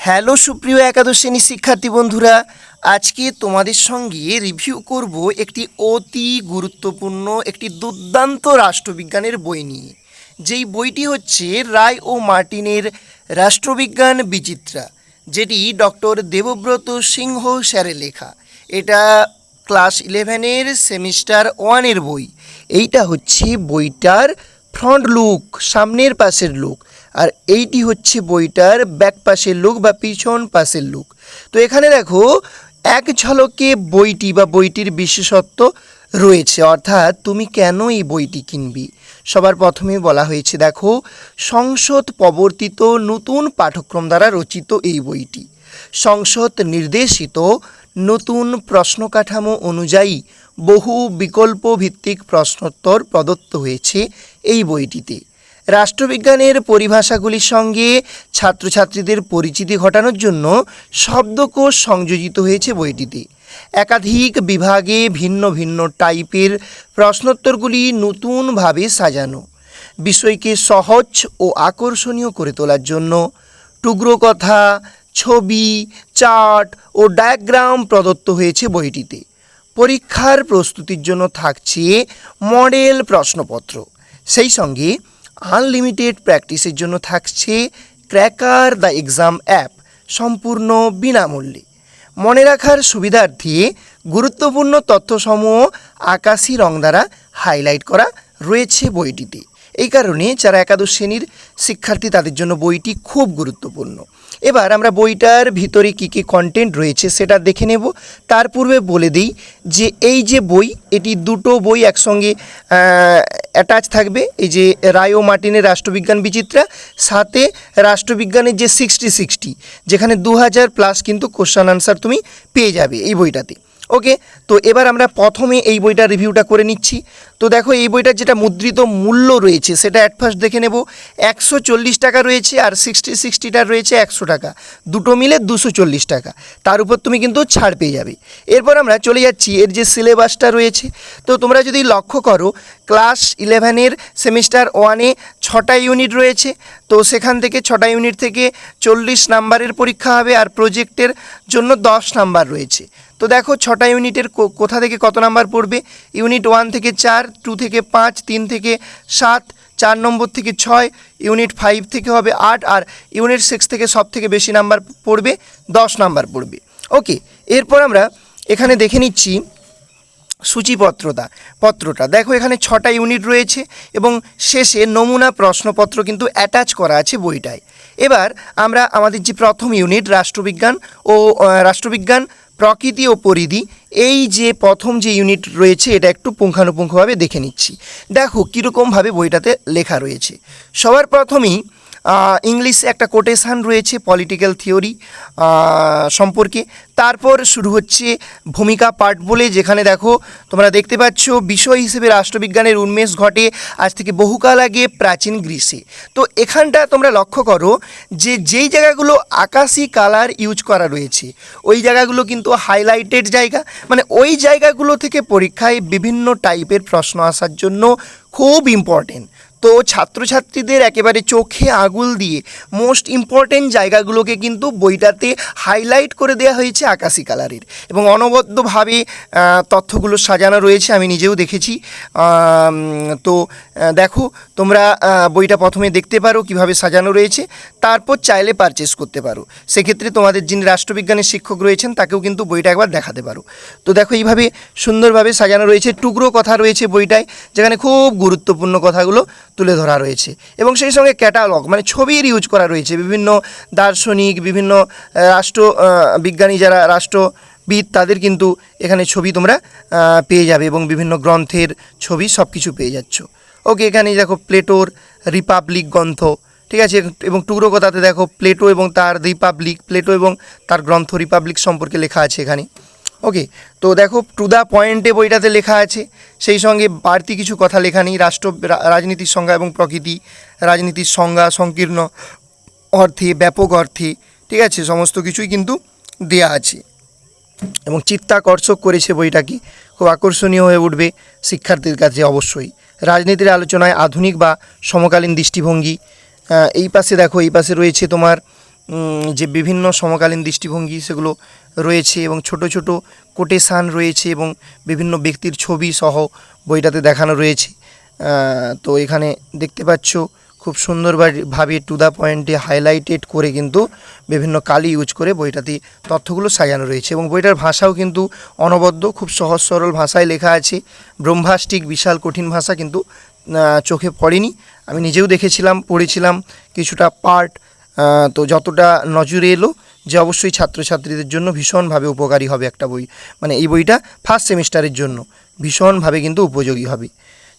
Hello সুপ্রিয় একাদশ শ্রেণীর শিক্ষার্থী বন্ধুরা, আজকে তোমাদের সঙ্গে রিভিউ করব একটি অতি গুরুত্বপূর্ণ একটি দুর্দান্ত রাষ্ট্রবিজ্ঞানের বই নিয়ে। যেই বইটি হচ্ছে রায় ও মার্টিনের রাষ্ট্রবিজ্ঞান বিচিত্রা, যেটি ডক্টর দেবব্রত সিংহ স্যারের লেখা। এটা ক্লাস 11-এর সেমিস্টার 1-এর বই। এইটা হচ্ছে বইটার ফ্রন্ট লুক, সামনের পাশের লুক, আর এইটি হচ্ছে বইটার ব্যাক পাশের লুক বা পিছন পাশের লুক। তো এখানে দেখো এক ঝলকে বইটি বা বইটির বিশেষত্ব রয়েছে, অর্থাৎ তুমি কেন এই বইটি কিনবি। সবার প্রথমে বলা হয়েছে, দেখো সংসদ প্রবর্তিত নতুন পাঠ্যক্রম দ্বারা রচিত এই বইটি সংসদ নির্দেশিত নতুন প্রশ্ন কাঠামো অনুযায়ী বহু বিকল্প ভিত্তিক প্রশ্নোত্তর প্রদত্ত হয়েছে এই বইটিতে। রাষ্ট্রবিজ্ঞানের পরিভাষাগুলির সঙ্গে ছাত্রছাত্রীদের পরিচিতি ঘটানোর জন্য শব্দকোষ সংযোজিত হয়েছে বইটিতে। একাধিক বিভাগে ভিন্ন ভিন্ন টাইপের প্রশ্নোত্তরগুলি নতুনভাবে সাজানো। বিষয়কে সহজ ও আকর্ষণীয় করে তোলার জন্য টুকরো কথা, ছবি, চার্ট ও ডায়াগ্রাম প্রদত্ত হয়েছে বইটিতে। পরীক্ষার প্রস্তুতির জন্য থাকছে মডেল প্রশ্নপত্র, সেই সঙ্গে আনলিমিটেড প্র্যাকটিসের জন্য থাকছে ক্র্যাকার দ্য এক্সাম অ্যাপ, সম্পূর্ণ বিনামূল্যে। মনে রাখার সুবিধার্থে গুরুত্বপূর্ণ তথ্যসমূহ আকাশি রং দ্বারা হাইলাইট করা রয়েছে বইটিতে। এই কারণে যারা একাদশ শ্রেণীর শিক্ষার্থী তাদের জন্য বইটি খুব গুরুত্বপূর্ণ। এবার আমরা বইটার ভিতরে কী কী কন্টেন্ট রয়েছে সেটা দেখে নেব। তার পূর্বে বলে দিই যে এই যে বই, এটি দুটো বই একসঙ্গে অ্যাটাচ থাকবে। এই যে রায় ও মার্টিনের রাষ্ট্রবিজ্ঞান বিচিত্রা, সাথে রাষ্ট্রবিজ্ঞানের যে 60 যেখানে 2000+ কিন্তু কোশ্চেন আনসার তুমি পেয়ে যাবে এই বইটাতে। ওকে, তো এবার আমরা প্রথমে এই বইটার রিভিউটা করে নিচ্ছি। তো দেখো এই বইটার যেটা মুদ্রিত মূল্য রয়েছে সেটা অ্যাট ফার্স্ট দেখে নেব। 140 টাকা রয়েছে, আর 60টার রয়েছে 100 টাকা, দুটো মিলে 240 টাকা। তার উপর তুমি কিন্তু ছাড় পেয়ে যাবে। এরপর আমরা চলে যাচ্ছি এর যে সিলেবাসটা রয়েছে। তো তোমরা যদি লক্ষ্য করো, ক্লাস 11-এর সেমিস্টার 1-এ 6টা ইউনিট রয়েছে। তো সেখান থেকে 6টা ইউনিট থেকে 40 নাম্বারের পরীক্ষা হবে, আর প্রজেক্টের জন্য 10 নাম্বার রয়েছে। তো দেখো 6টা ইউনিটের কোথা থেকে কত নাম্বার পড়বে। ইউনিট 1 থেকে 4, 2 থেকে 5, 3 থেকে 7, 4 নম্বর থেকে 6, ইউনিট 5 থেকে হবে 8, আর ইউনিট 6 থেকে সব থেকে বেশি নাম্বার পড়বে, 10 নাম্বার পড়বে। ওকে, এরপর আমরা এখানে দেখে নিচ্ছি সূচিপত্রটা। দেখো এখানে 6টা ইউনিট রয়েছে এবং শেষে নমুনা প্রশ্নপত্র কিন্তু অ্যাটাচ করা আছে বইটায়। এবার আমরা আমাদের যে প্রথম ইউনিট রাষ্ট্রবিজ্ঞান প্রকৃতি ও পরিধি, এই যে প্রথম যে ইউনিট রয়েছে এটা একটু পুঙ্খানুপুঙ্খভাবে দেখে নিচ্ছি। দেখো কীরকমভাবে বইটাতে লেখা রয়েছে। সবার প্রথমেই ইংলিশে একটা কোটেশান রয়েছে পলিটিক্যাল থিওরি সম্পর্কে। তারপর শুরু হচ্ছে ভূমিকা পাঠ বলে, যেখানে দেখো তোমরা দেখতে পাচ্ছ বিষয় হিসেবে রাষ্ট্রবিজ্ঞানের উন্মেষ ঘটে আজ থেকে বহুকাল আগে প্রাচীন গ্রীসে। তো এখানটা তোমরা লক্ষ্য করো যে যেই জায়গাগুলো আকাশি কালার ইউজ করা রয়েছে ওই জায়গাগুলো কিন্তু হাইলাইটেড জায়গা, মানে ওই জায়গাগুলো থেকে পরীক্ষায় বিভিন্ন টাইপের প্রশ্ন আসার জন্য খুব ইম্পর্টেন্ট। তো ছাত্রছাত্রীদের একেবারে চোখে আঙুল দিয়ে মোস্ট ইম্পর্টেন্ট জায়গাগুলোকে কিন্তু বইটাতে হাইলাইট করে দেওয়া হয়েছে আকাশি কালারের, এবং অনবদ্যভাবে তথ্যগুলো সাজানো রয়েছে, আমি নিজেও দেখেছি। তো দেখো তোমরা বইটা প্রথমে দেখতে পারো কিভাবে সাজানো রয়েছে, তারপর চাইলে পারচেস করতে পারো। সেক্ষেত্রে তোমাদের যিনি রাষ্ট্রবিজ্ঞানের শিক্ষক রয়েছেন তাকেও কিন্তু বইটা একবার দেখাতে পারো। তো দেখো এইভাবে সুন্দরভাবে সাজানো রয়েছে। টুকরো কথা রয়েছে বইটায়, যেখানে খুব গুরুত্বপূর্ণ কথাগুলো তুলে ধরা রয়েছে, এবং সেই সঙ্গে ক্যাটালগ মানে ছবির ইউজ করা রয়েছে। বিভিন্ন দার্শনিক, বিভিন্ন রাষ্ট্রবিজ্ঞানী যারা রাষ্ট্রবিদ তাদের কিন্তু এখানে ছবি তোমরা পেয়ে যাবে, এবং বিভিন্ন গ্রন্থের ছবি সব কিছু পেয়ে যাচ্ছ। ওকে, এখানে দেখো প্লেটোর রিপাবলিক গ্রন্থ, ঠিক আছে, এবং টুকরো কথাতে দেখো প্লেটো এবং তার প্লেটো এবং তার গ্রন্থ রিপাবলিক সম্পর্কে লেখা আছে এখানে। ওকে, তো দেখো টু দ্য পয়েন্টে বইটাতে লেখা আছে, সেই সঙ্গে বাড়তি কিছু কথা লেখা নেই। রাজনীতির সংজ্ঞা এবং প্রকৃতি, রাজনীতির সংজ্ঞা সংকীর্ণ অর্থে, ব্যাপক অর্থে, ঠিক আছে, সমস্ত কিছুই কিন্তু দেয়া আছে, এবং চিত্তাকর্ষক করেছে বইটাকে, খুব আকর্ষণীয় হয়ে উঠবে শিক্ষার্থীর কাছে অবশ্যই। রাজনীতির আলোচনায় আধুনিক বা সমকালীন দৃষ্টিভঙ্গি, এই পাশে দেখো, এই পাশে রয়েছে তোমার যে বিভিন্ন সমকালীন দৃষ্টিভঙ্গি সেগুলো রয়েছে এবং ছোট ছোট কোটেশান রয়েছে এবং বিভিন্ন ব্যক্তির ছবি সহ বইটাতে দেখানো রয়েছে। তো এখানে দেখতে পাচ্ছ খুব সুন্দরভাবে টু দ্য পয়েন্টে হাইলাইটেড করে কিন্তু বিভিন্ন কালি ইউজ করে বইটাতে তথ্যগুলো সাজানো রয়েছে এবং বইটার ভাষাও কিন্তু অনবদ্য, খুব সহজ সরল ভাষায় লেখা আছে। ব্রহ্মাস্টিক বিশাল কঠিন ভাষা কিন্তু চোখে পড়েনি। আমি নিজেও দেখেছিলাম, পড়েছিলাম কিছুটা পার্ট, তো যতটা নজরে এলো যে অবশ্যই ছাত্রছাত্রীদের জন্য ভীষণভাবে উপকারী হবে একটা বই, মানে এই বইটা ফার্স্ট সেমিস্টারের জন্য ভীষণভাবে কিন্তু উপযোগী হবে।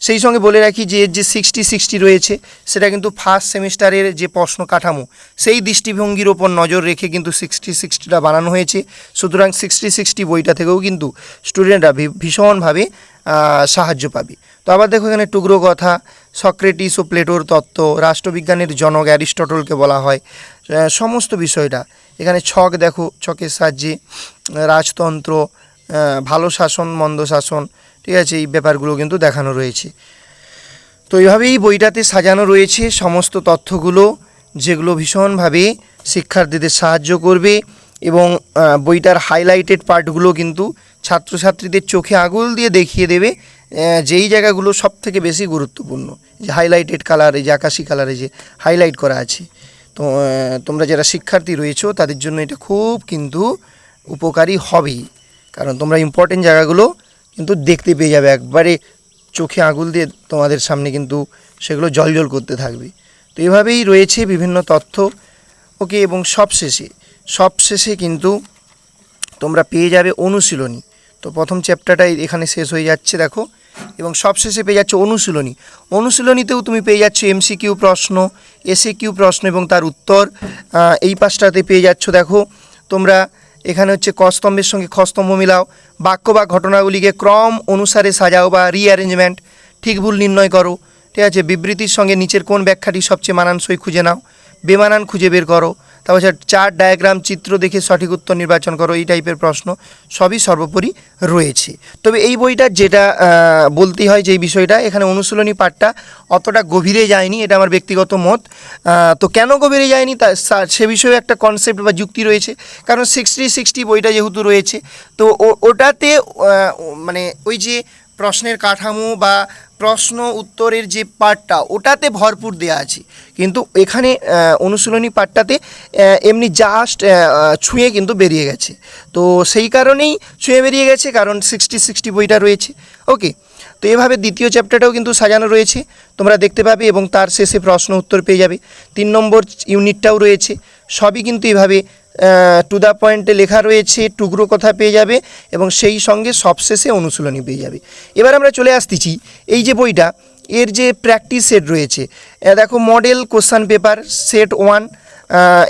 সেই সঙ্গে বলে রাখি যে এর যে 60-60 রয়েছে সেটা কিন্তু ফার্স্ট সেমিস্টারের যে প্রশ্ন কাঠামো সেই দৃষ্টিভঙ্গির ওপর নজর রেখে কিন্তু 60-60টা বানানো হয়েছে। সুতরাং 60-60 বইটা থেকেও কিন্তু স্টুডেন্টরা ভীষণভাবে সাহায্য পাবে। তো আবার দেখো এখানে টুকরো কথা, সক্রেটিস ও প্লেটোর তত্ত্ব, রাষ্ট্রবিজ্ঞানের জনক অ্যারিস্টটলকে বলা হয়, সমস্ত বিষয়টা এখানে ছক দেখো, ছকের সাহায্যে রাজতন্ত্র, ভালো শাসন মন্দ শাসন, ঠিক আছে, এই ব্যাপারগুলো কিন্তু দেখানো রয়েছে। তো এইভাবেই বইটাতে সাজানো রয়েছে সমস্ত তথ্যগুলো, যেগুলো ভীষণভাবে শিক্ষার্থীদের সাহায্য করবে এবং বইটার হাইলাইটেড পার্টগুলো কিন্তু ছাত্রছাত্রীদের চোখে আঙুল দিয়ে দেখিয়ে দেবে যেই জায়গাগুলো সব থেকে বেশি গুরুত্বপূর্ণ। যে হাইলাইটেড কালার, এই যে আকাশি কালারে যে হাইলাইট করা আছে, তো তোমরা যারা শিক্ষার্থী রয়েছো তাদের জন্য এটা খুব কিন্তু উপকারী হবেই, কারণ তোমরা ইম্পর্টেন্ট জায়গাগুলো কিন্তু দেখতে পেয়ে যাবে, একবারে চোখে আঙুল দিয়ে তোমাদের সামনে কিন্তু সেগুলো জলজল করতে থাকবে। তো এভাবেই রয়েছে বিভিন্ন তথ্য, ওকে। এবং সবশেষে কিন্তু তোমরা পেয়ে যাবে অনুশীলনী। তো প্রথম চ্যাপ্টারটাই এখানে শেষ হয়ে যাচ্ছে দেখো, এবং সবশেষে পেয়ে যাচ্ছে অনুশীলনী। অনুশীলনীতেও তুমি পেয়ে যাচ্ছ এমসিকিউ প্রশ্ন, এসএকিউ প্রশ্ন এবং তার উত্তর। এই পাশটাতে পেয়ে যাচ্ছ দেখো তোমরা, এখানে হচ্ছে ক স্তম্ভের সঙ্গে খ স্তম্ভ মিলাও, বাক্য বা ঘটনাগুলিকে ক্রম অনুসারে সাজাও বা রিঅ্যারেঞ্জমেন্ট, ঠিক ভুল নির্ণয় করো, ঠিক আছে, বিবৃতির সঙ্গে নিচের কোন ব্যাখ্যাটি সবচেয়ে মানানসই খুঁজে নাও, বেমানান খুঁজে বের করো, তারপর চার্ট ডায়াগ্রাম চিত্র দেখে সঠিক উত্তর নির্বাচন করো, এই টাইপের প্রশ্ন সবই সর্বোপরি রয়েছে। তবে এই বইটার যেটা বলতেই হয় যে এই বিষয়টা, এখানে অনুশীলনী পাঠটা অতটা গভীরে যায়নি, এটা আমার ব্যক্তিগত মত। তো কেন গভীরে যায়নি তা সে বিষয়ে একটা কনসেপ্ট বা যুক্তি রয়েছে, কারণ 60-60 বইটা যেহেতু রয়েছে, তো ওটাতে মানে ওই যে প্রশ্নের কাঠামো বা প্রশ্ন উত্তরের যে পার্টটা ওটাতে ভরপুর দেওয়া আছে, কিন্তু এখানে অনুশীলনী পার্টটাতে এমনি জাস্ট ছুঁয়ে কিন্তু বেরিয়ে গেছে। তো সেই কারণেই ছুঁয়ে বেরিয়ে গেছে, কারণ 60-60 বইটা রয়েছে, ওকে। তো এভাবে দ্বিতীয় চ্যাপ্টারটাও কিন্তু সাজানো রয়েছে, তোমরা দেখতে পাবে এবং তার শেষে প্রশ্ন উত্তর পেয়ে যাবে। 3 নম্বর ইউনিটটাও রয়েছে, সবই কিন্তু এভাবে টু দ্য পয়েন্টে লেখা রয়েছে, টুকরো কথা পেয়ে যাবে এবং সেই সঙ্গে সবশেষে অনুশীলনী পেয়ে যাবে। এবার আমরা চলে আসতেছি এই যে বইটা, এর যে প্র্যাকটিস সেট রয়েছে, দেখো মডেল কোশ্চান পেপার সেট 1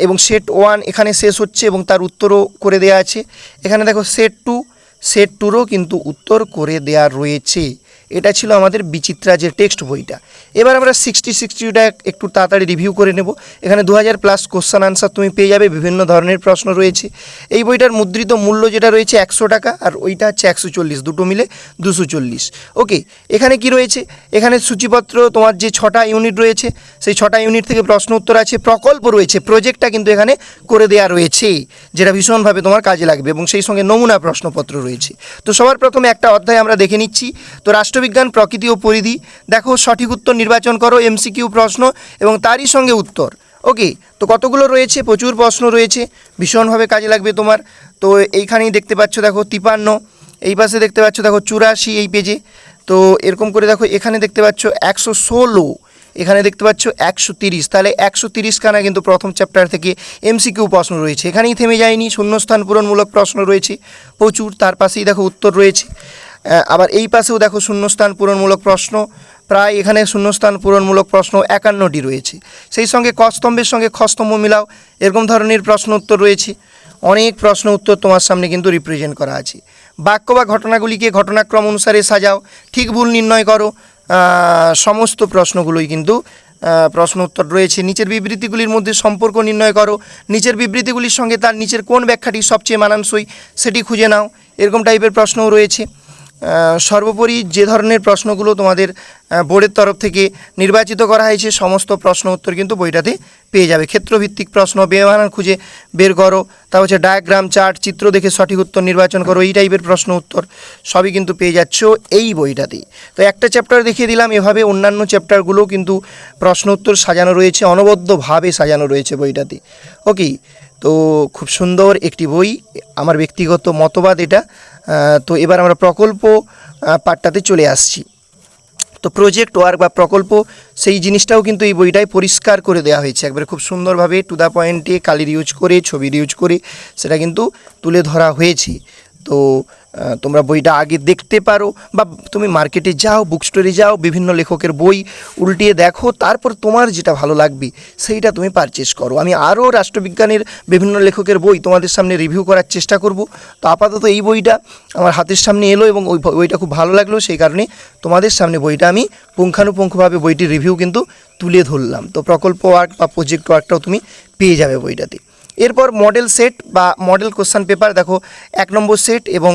এবং সেট 1 এখানে শেষ হচ্ছে এবং তার উত্তরও করে দেওয়া আছে। এখানে দেখো সেট 2রও কিন্তু উত্তর করে দেওয়া রয়েছে। এটা ছিল আমাদের বিচিত্রা যে টেক্সট বইটা। এবার আমরা 60-60টা একটু তাড়াতাড়ি রিভিউ করে নেব। এখানে 2000+ কোশ্চান আনসার তুমি পেয়ে যাবে, বিভিন্ন ধরনের প্রশ্ন রয়েছে। এই বইটার মুদ্রিত মূল্য যেটা রয়েছে 100 টাকা, আর ওইটা হচ্ছে 140, দুটো মিলে 240, ওকে। এখানে কি রয়েছে, এখানে সূচিপত্র তোমার যে 6টা ইউনিট রয়েছে সেই 6টা ইউনিট থেকে প্রশ্ন উত্তর আছে, প্রকল্প রয়েছে, প্রজেক্টটা কিন্তু এখানে করে দেওয়া রয়েছে, যেটা ভীষণভাবে তোমার কাজে লাগবে, এবং সেই সঙ্গে নমুনা প্রশ্নপত্র রয়েছে। তো সবার প্রথমে একটা অধ্যায় আমরা দেখে নিচ্ছি। তো রাষ্ট্রবিজ্ঞান, প্রকৃতি ও পরিধি, দেখো সঠিক উত্তর নির্বাচন করো, এমসিকিউ প্রশ্ন এবং তারই সঙ্গে উত্তর, ওকে। তো কতগুলো রয়েছে, প্রচুর প্রশ্ন রয়েছে, ভীষণভাবে কাজে লাগবে তোমার। তো এইখানেই দেখতে পাচ্ছ দেখো 53, এই পাশে দেখতে পাচ্ছ দেখো 84 এই পেজে। তো এরকম করে দেখো এখানে দেখতে পাচ্ছ 116, এখানে দেখতে পাচ্ছ 130, তাহলে 130 খানা কিন্তু প্রথম চ্যাপ্টার থেকে এমসিকিউ প্রশ্ন রয়েছে। এখানেই থেমে যায়নি, শূন্যস্থান পূরণমূলক প্রশ্ন রয়েছে প্রচুর, তার পাশেই দেখো উত্তর রয়েছে। আবার এই পাশেও দেখো শূন্যস্থান পূরণমূলক প্রশ্ন, প্রায় এখানে শূন্যস্থান পূরণমূলক প্রশ্ন 51টি রয়েছে। সেই সঙ্গে ক স্তম্ভের সঙ্গে খ স্তম্ভ মিলাও, এরকম ধরনের প্রশ্ন উত্তর রয়েছে। অনেক প্রশ্ন উত্তর তোমার সামনে কিন্তু রিপ্রেজেন্ট করা আছে। বাক্য বা ঘটনাগুলিকে ঘটনাক্রম অনুসারে সাজাও, ঠিক ভুল নির্ণয় করো, সমস্ত প্রশ্নগুলোই কিন্তু প্রশ্ন উত্তর রয়েছে। নিচের বিবৃতিগুলির মধ্যে সম্পর্ক নির্ণয় করো, নিচের বিবৃতিগুলির সঙ্গে তার নিচের কোন ব্যাখ্যাটি সবচেয়ে মানানসই সেটি খুঁজে নাও, এরকম টাইপের প্রশ্নও রয়েছে। সর্বোপরি যে ধরনের প্রশ্নগুলো তোমাদের বোর্ডের তরফ থেকে নির্বাচিত করা হয়েছে সমস্ত প্রশ্ন উত্তর কিন্তু বইটাতে পেয়ে যাবে। ক্ষেত্রভিত্তিক প্রশ্ন, ব্যবধান খুঁজে বের করো, তা হচ্ছে ডায়াগ্রাম, চার্ট, চিত্র দেখে সঠিক উত্তর নির্বাচন করো, এই টাইপের প্রশ্ন উত্তর সবই কিন্তু পেয়ে যাচ্ছ এই বইটাতেই। তো একটা চ্যাপ্টার দেখিয়ে দিলাম, এভাবে অন্যান্য চ্যাপ্টারগুলোও কিন্তু প্রশ্ন উত্তর সাজানো রয়েছে, অনবদ্যভাবে সাজানো রয়েছে বইটাতে। ওকে, তো খুব সুন্দর একটি বই, আমার ব্যক্তিগত মতবাদ এটা। তো এবার আমরা প্রকল্প পার্টটাতে চলে আসছি। তো প্রজেক্ট ওয়ার্ক বা প্রকল্প সেই জিনিসটাও কিন্তু এই বইটায় পরিষ্কার করে দেওয়া হয়েছে, একবারে খুব সুন্দরভাবে টু দ্য পয়েন্টে কালির ইউজ করে, ছবির ইউজ করে সেটা কিন্তু তুলে ধরা হয়েছে। তো তোমরা বইটা আগে দেখতে পারো, বা তুমি মার্কেটে যাও, বুক স্টোরে যাও, বিভিন্ন লেখকের বই উল্টিয়ে দেখো, তারপর তোমার যেটা ভালো লাগবে সেইটা তুমি পারচেস করো। আমি আরও রাষ্ট্রবিজ্ঞানের বিভিন্ন লেখকের বই তোমাদের সামনে রিভিউ করার চেষ্টা করব। তো আপাতত এই বইটা আমার হাতের সামনে এলো এবং ওই বইটা খুব ভালো লাগলো, সেই কারণে তোমাদের সামনে বইটা আমি পুঙ্খানুপুঙ্খভাবে বইটির রিভিউ কিন্তু তুলে ধরলাম। তো প্রকল্প ওয়ার্ক বা প্রজেক্ট ওয়ার্কটাও তুমি পেয়ে যাবে বইটাতে। এরপর মডেল সেট বা মডেল কোশ্চেন পেপার, দেখো 1 নম্বর সেট এবং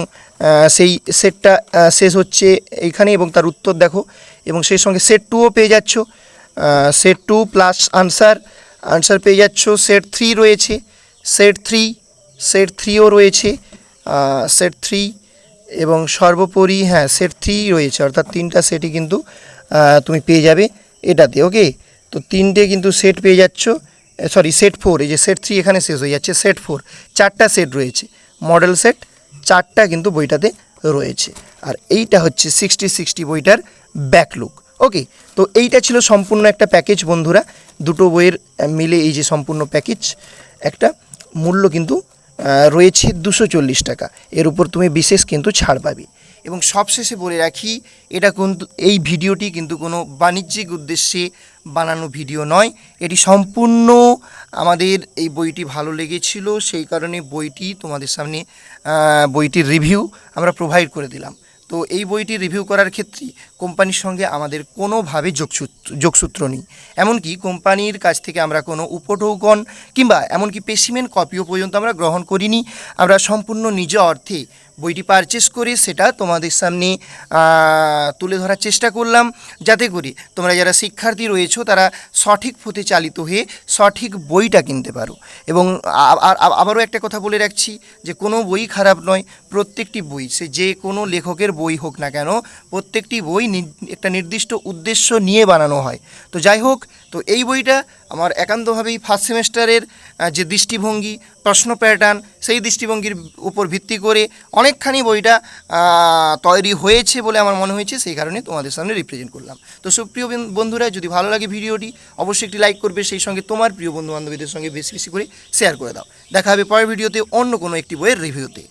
সেই সেটটা শেষ হচ্ছে এইখানে, এবং তার উত্তর দেখো, এবং সেই সঙ্গে সেট 2ও পেয়ে যাচ্ছ, সেট 2 প্লাস আনসার পেয়ে যাচ্ছ। সেট 3 রয়েছে, সেট 3ও রয়েছে, সেট 3 এবং সর্বোপরি সেট 3 রয়েছে, অর্থাৎ 3টা সেটই কিন্তু তুমি পেয়ে যাবে এটাতে। ওকে, তো 3টে কিন্তু সেট পেয়ে যাচ্ছ, সরি সেট 4, এই যে সেট 3 এখানে শেষ হয়ে যাচ্ছে, সেট 4 4টা সেট রয়েছে, মডেল সেট 4টা কিন্তু বইটাতে রয়েছে। আর এইটা হচ্ছে 60 বইটার ব্যাকলুক। ওকে, তো এইটা ছিল সম্পূর্ণ একটা প্যাকেজ বন্ধুরা, দুটো বইয়ের মিলে এই যে সম্পূর্ণ প্যাকেজ, একটা মূল্য কিন্তু রয়েছে 240 টাকা, এর উপর তুমি বিশেষ কিন্তু ছাড় পাবে। এবং সবশেষে বলে রাখি, এটা কিন্তু এই ভিডিওটি কিন্তু কোনো বাণিজ্যিক উদ্দেশ্যে বানানো ভিডিও নয়, এটি সম্পূর্ণ আমাদের এই বইটি ভালো লেগেছিল, সেই কারণে বইটি তোমাদের সামনে বইটির রিভিউ আমরা প্রোভাইড করে দিলাম। তো এই বইটি রিভিউ করার ক্ষেত্রে কোম্পানির সঙ্গে আমাদের কোনোভাবে যোগসূত্র নেই, এমনকি কোম্পানির কাছ থেকে আমরা কোনো উপঢৌকন কিংবা এমনকি স্পেসিমেন কপিও পর্যন্ত আমরা গ্রহণ করিনি। আমরা সম্পূর্ণ নিজ অর্থে বইটি পারচেস করে সেটা তোমাদের সামনে তুলে ধরার চেষ্টা করলাম, যাতে করে তোমরা যারা শিক্ষার্থী রয়েছো তারা সঠিক পথে চালিত হয়ে সঠিক বইটা কিনতে পারো। এবং আবারও একটা কথা বলে রাখছি যে কোনো বই খারাপ নয়, প্রত্যেকটি বই সে যে কোনো লেখকের বই হোক না কেন, প্রত্যেকটি বই একটা নির্দিষ্ট উদ্দেশ্য নিয়ে বানানো হয়। তো যাই হোক, তো এই বইটা আমার একান্তভাবেই ফার্স্ট সেমেস্টারের যে দৃষ্টিভঙ্গি, প্রশ্ন প্যাটার্ন, সেই দৃষ্টিভঙ্গির উপর ভিত্তি করে অনেকখানি বইটা তৈরি হয়েছে বলে আমার মনে হয়েছে, সেই কারণে তোমাদের সামনে রিপ্রেজেন্ট করলাম। তো সুপ্রিয় বন্ধুরা, যদি ভালো লাগে ভিডিওটি অবশ্যই একটি লাইক করবে, সেই সঙ্গে তোমার প্রিয় বন্ধু বান্ধবীদের সঙ্গে বেশি বেশি করে শেয়ার করে দাও। দেখা হবে পরের ভিডিওতে অন্য কোনো একটি বইয়ের রিভিউতে।